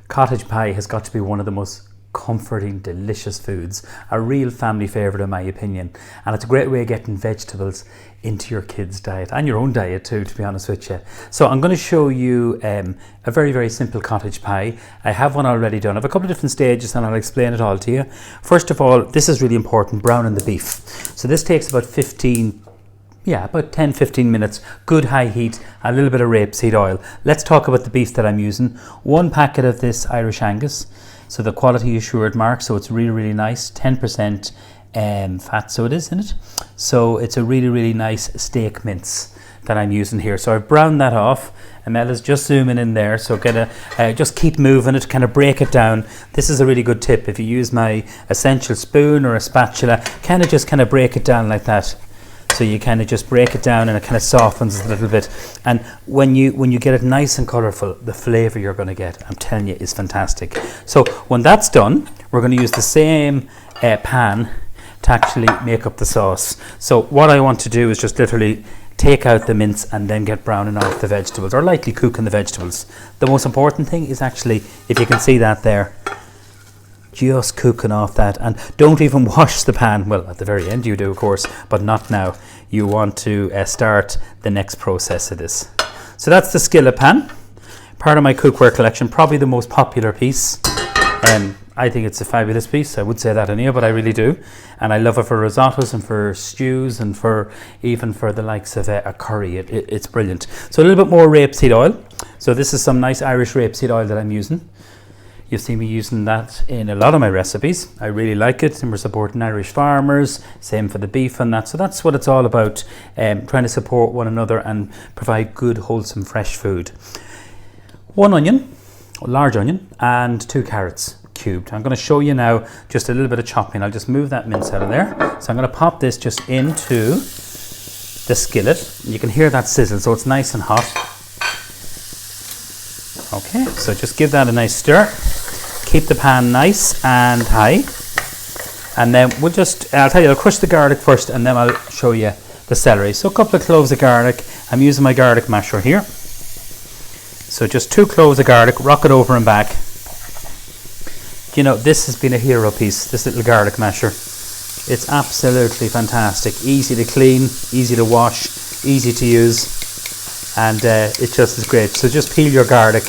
Cottage pie has got to be one of the most comforting, delicious foods, a real family favourite in my opinion, and it's a great way of getting vegetables into your kids' diet and your own diet too, to be honest with you. So I'm going to show you a very simple cottage pie. I have one already done. I have a couple of different stages and I'll explain it all to you. First of all, this is really important, browning the beef. So this takes about 10-15 minutes, good high heat, a little bit of rapeseed oil. Let's talk about the beef that I'm using. 1 packet of this Irish Angus, so the quality assured mark, so it's really nice, 10% fat, so it is in it. So it's a really nice steak mince that I'm using here. So I've browned that off. Amella's just zooming in there, so just keep moving it, kind of break it down. This is a really good tip. If you use my essential spoon or a spatula, kind of break it down like that. So you kind of just break it down and it kind of softens a little bit. And when you get it nice and colourful, the flavour you're going to get, I'm telling you, is fantastic. So when that's done, we're going to use the same pan to actually make up the sauce. So what I want to do is just literally take out the mince and then get browning off the vegetables, or lightly cooking the vegetables. The most important thing is actually, if you can see that there, just cooking off that, and don't even wash the pan. Well, at the very end you do, of course, but not now. You want to start the next process of this. So that's the skillet pan, part of my cookware collection, probably the most popular piece. I think it's a fabulous piece. I would say that in here, but I really do, and I love it for risottos and for stews and even for the likes of a curry. It's brilliant. So a little bit more rapeseed oil. So this is some nice Irish rapeseed oil that I'm using. You've seen me using that in a lot of my recipes. I really like it, and we're supporting Irish farmers. Same for the beef and that. So that's what it's all about, trying to support one another and provide good, wholesome, fresh food. 1 onion, a large onion, and 2 carrots cubed. I'm going to show you now just a little bit of chopping. I'll just move that mince out of there. So I'm going to pop this just into the skillet. You can hear that sizzle, so it's nice and hot. Okay, so just give that a nice stir. Keep the pan nice and high, and then I'll tell you, I'll crush the garlic first and then I'll show you the celery. So a couple of cloves of garlic. I'm using my garlic masher here. So just 2 cloves of garlic, rock it over and back. You know, this has been a hero piece, this little garlic masher. It's absolutely fantastic. Easy to clean, easy to wash, easy to use, and it just is great. So just peel your garlic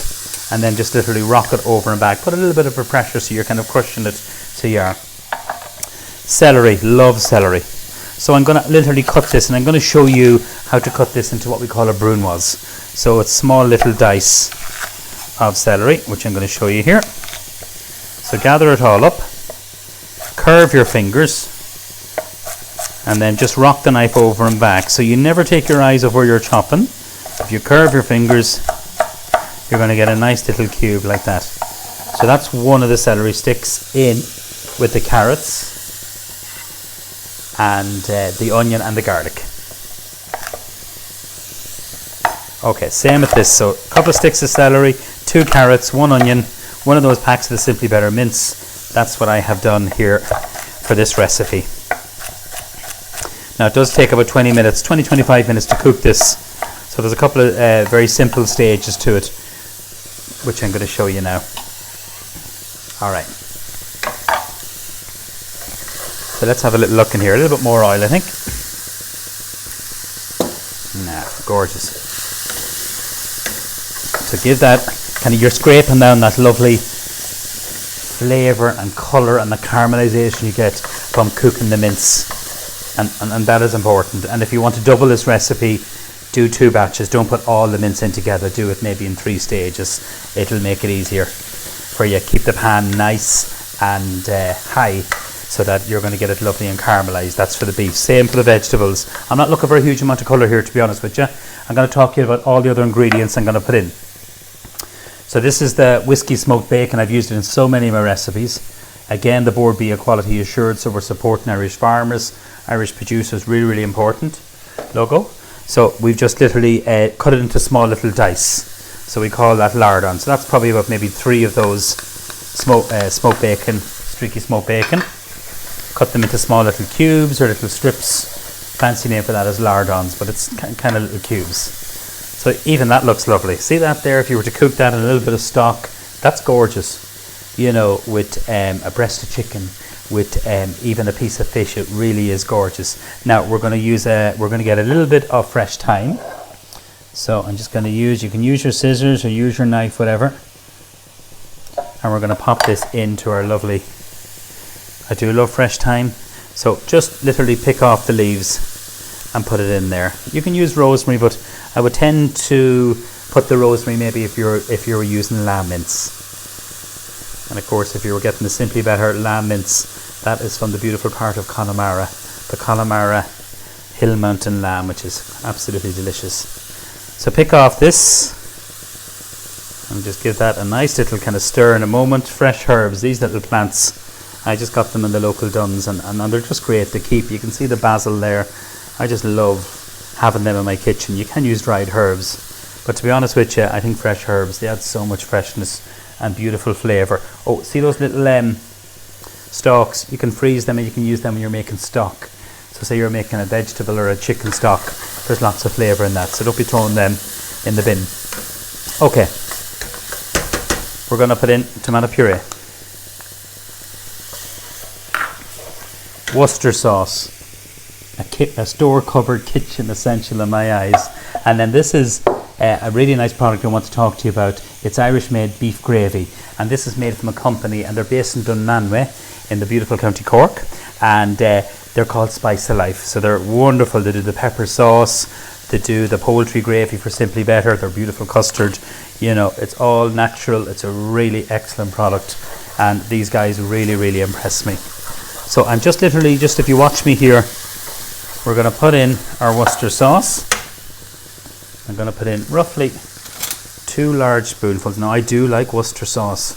and then just literally rock it over and back. Put a little bit of a pressure so you're kind of crushing it so you are. Celery, love celery. So I'm going to literally cut this, and I'm going to show you how to cut this into what we call a brunoise. So it's small little dice of celery, which I'm going to show you here. So gather it all up, curve your fingers, and then just rock the knife over and back. So you never take your eyes off where you're chopping. If you curve your fingers, you're going to get a nice little cube like that. So that's one of the celery sticks in with the carrots and the onion and the garlic. Okay, same with this. So a couple of sticks of celery, 2 carrots, 1 onion, 1 of those packs of the Simply Better mince. That's what I have done here for this recipe. Now it does take about 20-25 minutes to cook this. So there's a couple of very simple stages to it, which I'm going to show you now. Alright. So let's have a little look in here. A little bit more oil, I think. Nah, gorgeous. So give that, kind of, you're scraping down that lovely flavour and colour and the caramelisation you get from cooking the mince. And that is important. And if you want to double this recipe, do 2 batches. Don't put all the mince in together. Do it maybe in 3 stages. It'll make it easier for you. Keep the pan nice and high so that you're going to get it lovely and caramelised. That's for the beef. Same for the vegetables. I'm not looking for a huge amount of colour here, to be honest with you. I'm going to talk to you about all the other ingredients I'm going to put in. So this is the whiskey smoked bacon. I've used it in so many of my recipes. Again, the board be quality assured, so we're supporting Irish farmers, Irish producers. Really important logo. So we've just literally cut it into small little dice. So we call that lardon. So that's probably about maybe 3 of those smoked bacon, streaky smoked bacon. Cut them into small little cubes or little strips. Fancy name for that is lardons, but it's kind of little cubes. So even that looks lovely. See that there? If you were to cook that in a little bit of stock, That's gorgeous, you know, with a breast of chicken, with even a piece of fish. It really is gorgeous. Now we're going to use we're going to get a little bit of fresh thyme. So I'm just going to use, you can use your scissors or use your knife, whatever. And we're going to pop this into our lovely, I do love fresh thyme. So just literally pick off the leaves and put it in there. You can use rosemary, but I would tend to put the rosemary maybe if you were using lamb mince. And of course, if you were getting the Simply Better lamb mince, that is from the beautiful part of Connemara, the Connemara Hill Mountain lamb, which is absolutely delicious. So pick off this and just give that a nice little kind of stir in a moment. Fresh herbs, these little plants, I just got them in the local Duns, and they're just great to keep. You can see the basil there. I just love having them in my kitchen. You can use dried herbs, but to be honest with you, I think fresh herbs, they add so much freshness and beautiful flavour. Oh, see those little stalks? You can freeze them and you can use them when you're making stock. So say you're making a vegetable or a chicken stock, there's lots of flavour in that, so don't be throwing them in the bin. Okay, we're going to put in tomato puree, Worcester sauce, a store cupboard kitchen essential in my eyes, and then this is a really nice product I want to talk to you about. It's Irish made beef gravy, and this is made from a company, and they're based in Dunmanway in the beautiful County Cork, and they're called Spice of Life. So they're wonderful. They do the pepper sauce, they do the poultry gravy for Simply Better, their beautiful custard. You know, it's all natural. It's a really excellent product, and these guys really, really impress me. So I'm just literally, just if you watch me here, we're going to put in our Worcester sauce. I'm going to put in roughly 2 large spoonfuls. Now I do like Worcester sauce,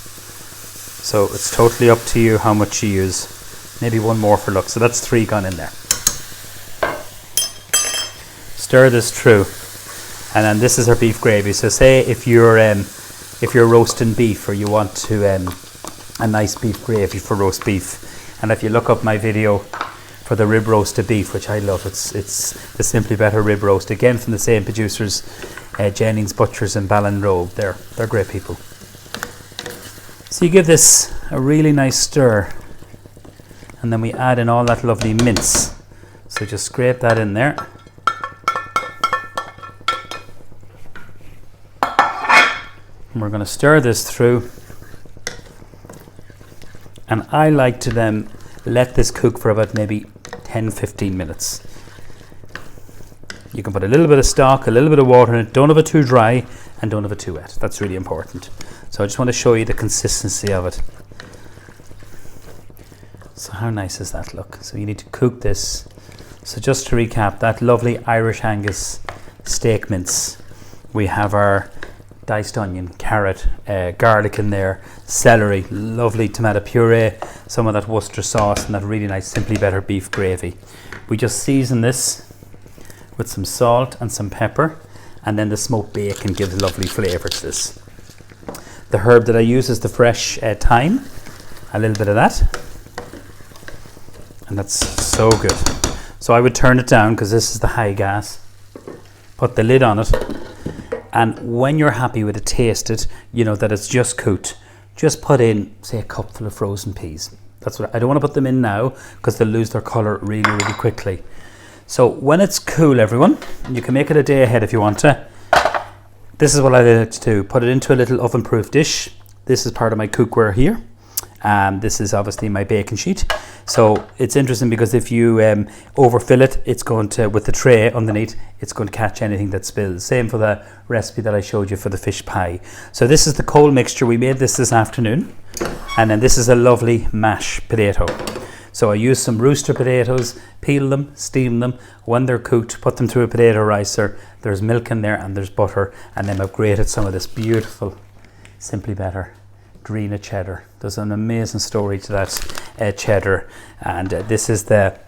so it's totally up to you how much you use. Maybe 1 more for luck. So that's 3 gone in there. Stir this through, and then this is our beef gravy. So say if you're roasting beef, or you want to a nice beef gravy for roast beef, and if you look up my video for the rib roast of beef, which I love, it's the Simply Better rib roast, again from the same producers, Jennings Butchers in Ballinrobe. They're great people. So you give this a really nice stir, and then we add in all that lovely mince. So just scrape that in there. And we're going to stir this through. And I like to then let this cook for about maybe 10-15 minutes. You can put a little bit of stock, a little bit of water in it. Don't have it too dry and don't have it too wet. That's really important. So I just want to show you the consistency of it. So how nice does that look? So you need to cook this. So just to recap, that lovely Irish Angus steak mince. We have our diced onion, carrot, garlic in there, celery, lovely tomato puree, some of that Worcester sauce, and that really nice Simply Better beef gravy. We just season this with some salt and some pepper, and then the smoked bacon gives a lovely flavour to this. The herb that I use is the fresh thyme, a little bit of that, and that's so good. So I would turn it down because this is the high gas, put the lid on it, and when you're happy with it, taste it, you know that it's just cooked, just put in, say, a cupful of frozen peas. That's what I don't want to put them in now because they'll lose their colour really, really quickly. So when it's cool, everyone, you can make it a day ahead if you want to. This is what I like to do. Put it into a little oven-proof dish. This is part of my cookware here. This is obviously my baking sheet. So it's interesting because if you overfill it, it's going to, with the tray underneath, it's going to catch anything that spills. Same for the recipe that I showed you for the fish pie. So this is the cold mixture. We made this afternoon. And then this is a lovely mashed potato. So I use some rooster potatoes, peel them, steam them. When they're cooked, put them through a potato ricer. There's milk in there and there's butter. And then I've grated some of this beautiful Simply Better Drina cheddar. There's an amazing story to that cheddar, and this is the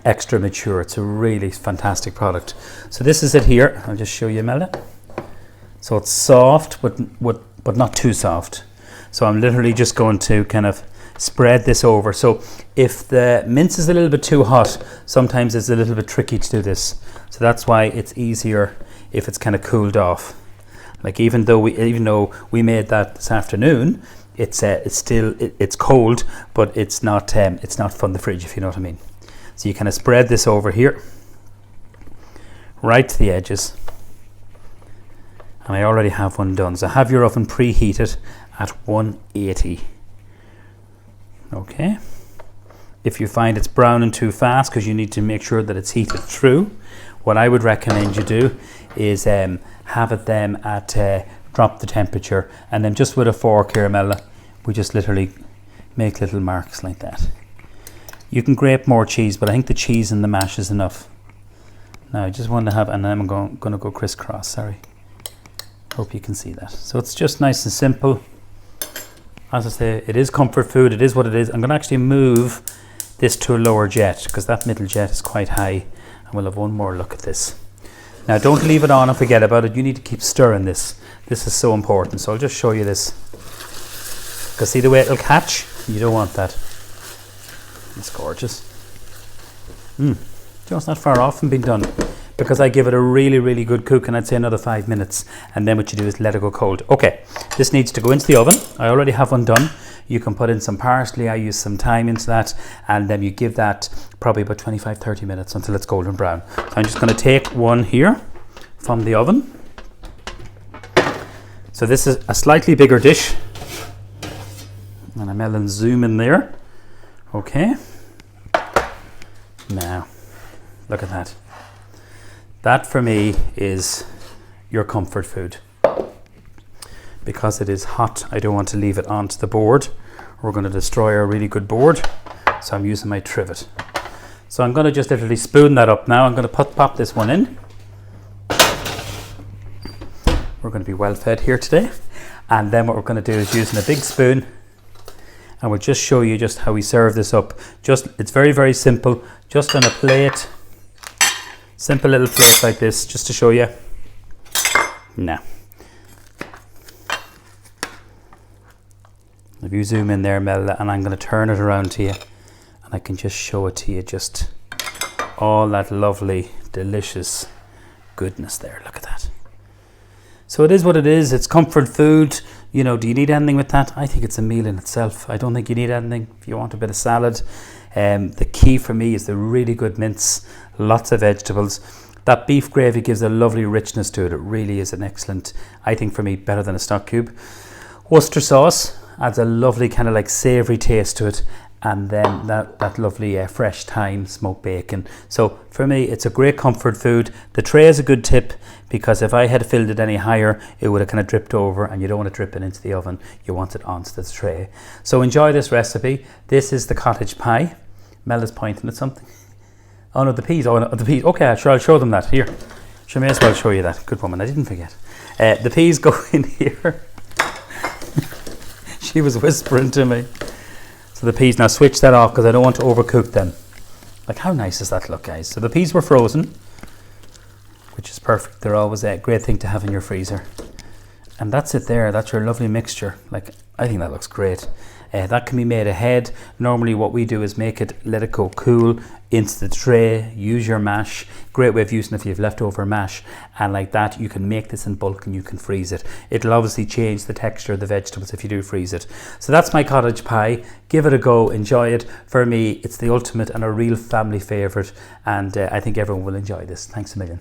extra mature. It's a really fantastic product. So this is it here. I'll just show you, Imelda. So it's soft, but not too soft. So I'm literally just going to kind of spread this over. So if the mince is a little bit too hot, sometimes it's a little bit tricky to do this. So that's why it's easier if it's kind of cooled off. Like even though we made that this afternoon, it's still it's cold, but it's not from the fridge, if you know what I mean. So you kind of spread this over here, right to the edges. And I already have one done. So have your oven preheated at 180. Okay. If you find it's browning too fast because you need to make sure that it's heated through, what I would recommend you do is have it then at drop the temperature, and then just with a fork here, Mella, we just literally make little marks like that. You can grate more cheese, but I think the cheese and the mash is enough. Now I just want to have, and I'm going to go crisscross, sorry. Hope you can see that. So it's just nice and simple. As I say, it is comfort food, it is what it is. I'm going to actually move this to a lower jet because that middle jet is quite high, and we'll have one more look at this. Now don't leave it on and forget about it. You need to keep stirring this. This is so important. So I'll just show you this. Because see the way it'll catch? You don't want that. It's gorgeous. It's not far off from being done, because I give it a really, really good cook, and I'd say another 5 minutes, and then what you do is let it go cold. Okay, this needs to go into the oven. I already have one done. You can put in some parsley. I use some thyme into that, and then you give that probably about 25-30 minutes until it's golden brown. So I'm just going to take one here from the oven. So this is a slightly bigger dish, and I'm going to zoom in there. Okay, now look at that. That for me is your comfort food. Because it is hot, I don't want to leave it onto the board. We're going to destroy our really good board. So I'm using my trivet. So I'm going to just literally spoon that up now. I'm going to pop this one in. We're going to be well fed here today. And then what we're going to do is using a big spoon, and we'll just show you just how we serve this up. It's very, very simple. Just on a plate. Simple little plate like this, just to show you. Now, if you zoom in there, Mel, and I'm going to turn it around to you, and I can just show it to you, just all that lovely, delicious goodness there. Look at that. So it is what it is. It's comfort food. You know, do you need anything with that? I think it's a meal in itself. I don't think you need anything. If you want a bit of salad, the key for me is the really good mince, lots of vegetables. That beef gravy gives a lovely richness to it. It really is an excellent, I think for me, better than a stock cube. Worcester sauce adds a lovely kind of like savoury taste to it. And then that lovely fresh thyme, smoked bacon. So for me, it's a great comfort food. The tray is a good tip, because if I had filled it any higher, it would have kind of dripped over, and you don't want to drip it into the oven. You want it onto the tray. So enjoy this recipe. This is the cottage pie. Mel is pointing at something. Oh no, the peas. Oh no, the peas. Okay, sure, I'll show them that. Here. Sure, may as well show you that. Good woman, I didn't forget. The peas go in here. She was whispering to me. So the peas, now switch that off because I don't want to overcook them. Like, how nice does that look, guys? So the peas were frozen, which is perfect. They're always a great thing to have in your freezer. And that's it there. That's your lovely mixture. Like, I think that looks great. That can be made ahead. Normally what we do is make it, let it go cool into the tray, use your mash. Great way of using it if you have leftover mash. And like that, you can make this in bulk and you can freeze it. It'll obviously change the texture of the vegetables if you do freeze it. So that's my cottage pie. Give it a go, enjoy it. For me, it's the ultimate and a real family favourite. And I think everyone will enjoy this. Thanks a million.